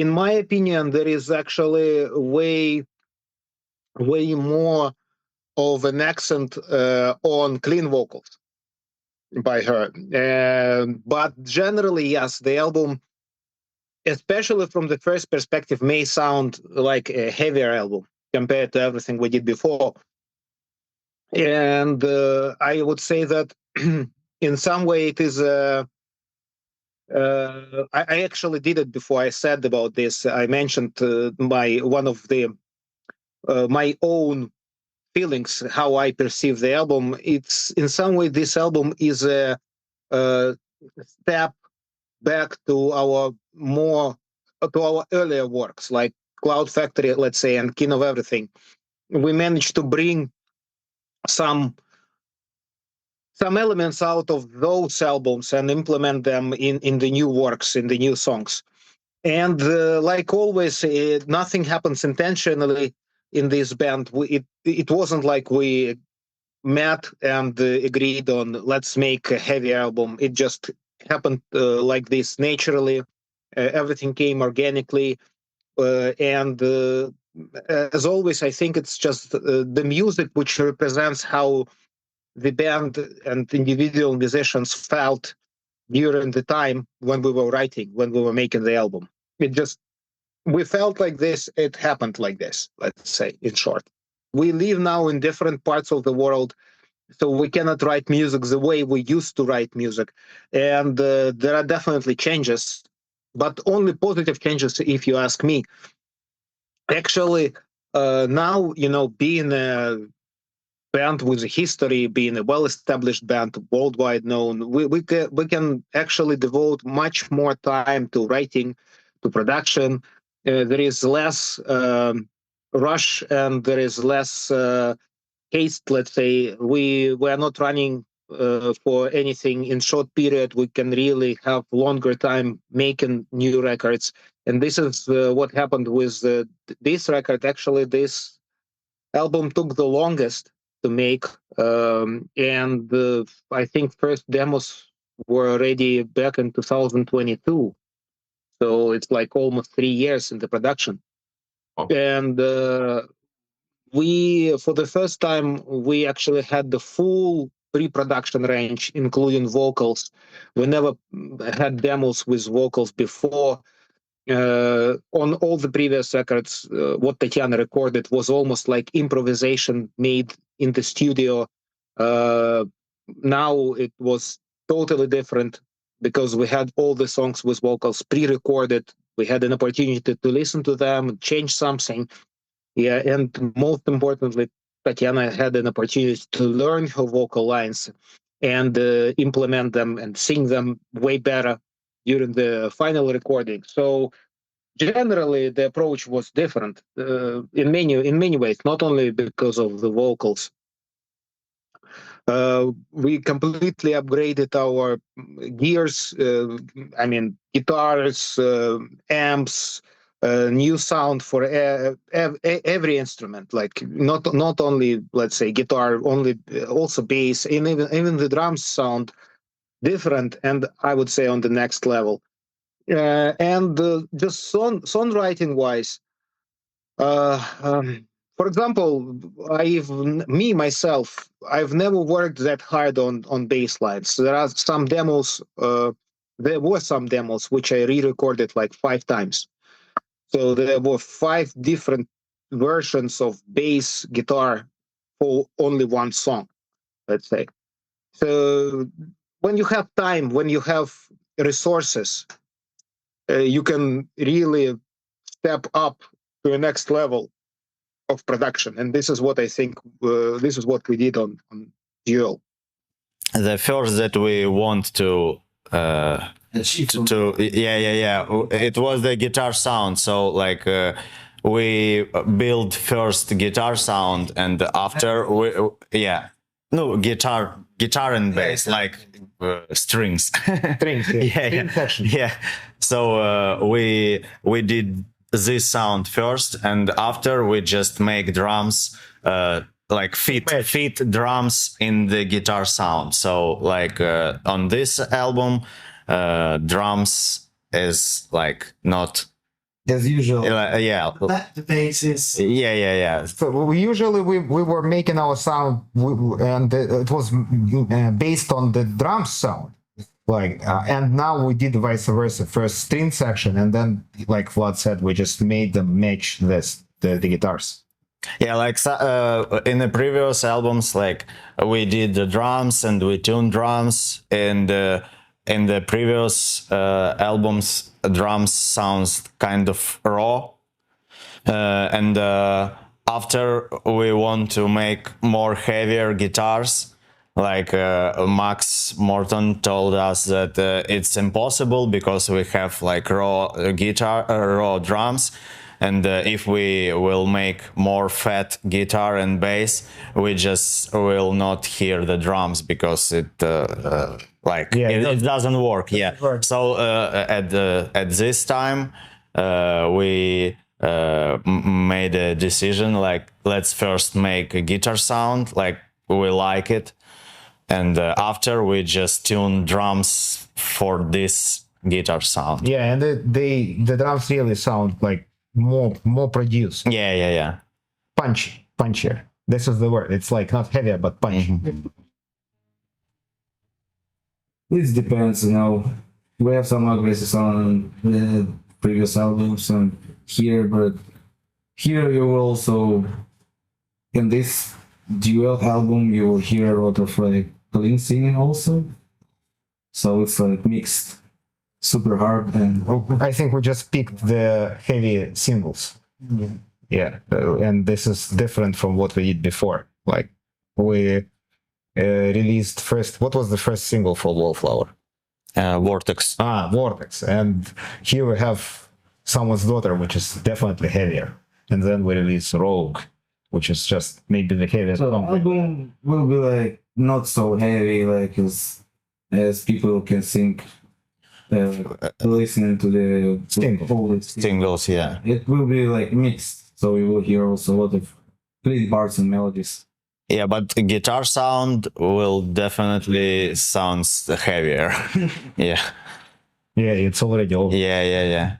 in my opinion, there is actually way more of an accent on clean vocals by her. But generally, yes, the album, especially from the first perspective, may sound like a heavier album compared to everything we did before. And I would say that in some way it is I actually did it before I said about this. I mentioned my own feelings, how I perceive the album. It's in some way this album is a step back to our earlier works like Cloud Factory, let's say, and King of Everything. We managed to bring some elements out of those albums and implement them in the new works, in the new songs. And like always, nothing happens intentionally in this band. It wasn't like we met and agreed on let's make a heavy album. It just happened like this naturally. Everything came organically, and as always, I think it's just the music which represents how the band and individual musicians felt during the time when we were writing, when we were making the album. We felt like this, it happened like this, let's say, in short. We live now in different parts of the world, so we cannot write music the way we used to write music. And there are definitely changes, but only positive changes, if you ask me. Actually, now, being a band with a history, being a well-established band, worldwide known, we can actually devote much more time to writing, to production. There is less rush and there is less haste, let's say. We are not running for anything in short period. We can really have longer time making new records. And this is what happened with this record. Actually, this album took the longest to make, and I think first demos were ready back in 2022, so it's like almost 3 years in the production. Oh. And we, for the first time, we actually had the full pre-production range, including vocals. We never had demos with vocals before. On all the previous records, what Tatiana recorded was almost like improvisation made in the studio. Now it was totally different because we had all the songs with vocals pre-recorded. We had an opportunity to listen to them, change something. Yeah, and most importantly, Tatiana had an opportunity to learn her vocal lines and implement them and sing them way better during the final recording. So generally, the approach was different in many ways, not only because of the vocals. We completely upgraded our gears. Guitars, amps, new sound for every instrument. Like not only, let's say, guitar, also bass, and even the drums sound different. And I would say on the next level. And just songwriting wise, for example, I've never worked that hard on bass lines. There were some demos which I re-recorded like 5 times. So there were 5 different versions of bass guitar for only one song, let's say. So when you have time, when you have resources, you can really step up to the next level of production. And this is what I think, this is what we did on Duel. The first that we want to it was the guitar sound. So like we build first guitar sound, and after guitar and bass, like strings. So we did this sound first, and after we just make drums, like fit drums in the guitar sound. So like on this album, drums is like not as usual. Yeah, The basis. yeah. So we were making our sound, and it was based on the drum sound. Like, and now we did vice versa. First string section, and then, like Vlad said, we just made them match the guitars. Yeah, like in the previous albums, like we did the drums and we tuned drums. And in the previous albums, drums sounds kind of raw. And after we want to make more heavier guitars, like Max Morton told us that it's impossible because we have like raw raw drums. And if we will make more fat guitar and bass, we just will not hear the drums because it it doesn't work. Yeah. So at this time, we made a decision like, let's first make a guitar sound like we like it, and after we just tune drums for this guitar sound. Yeah, and the drums really sound like more produced. Yeah. Punchier. This is the word. It's like not heavier but punchy. It depends, you know. We have some aggressive on the previous albums and here, but here you will also, in this Duel album, you will hear a lot of like clean singing also. So it's like mixed, super hard, and I think we just picked the heavy singles. Yeah, and this is different from what we did before. Like we released first. What was the first single for Wallflower? Vortex. Vortex. And here we have Someone's Daughter, which is definitely heavier. And then we release Rogue, which is just maybe the heaviest so the song. album will be like not so heavy, like as people can think. Listening to the Singles, yeah. It will be like mixed, so you will hear also a lot of clean parts and melodies. Yeah, but the guitar sound will definitely sounds heavier. Yeah. Yeah, it's already over. Yeah.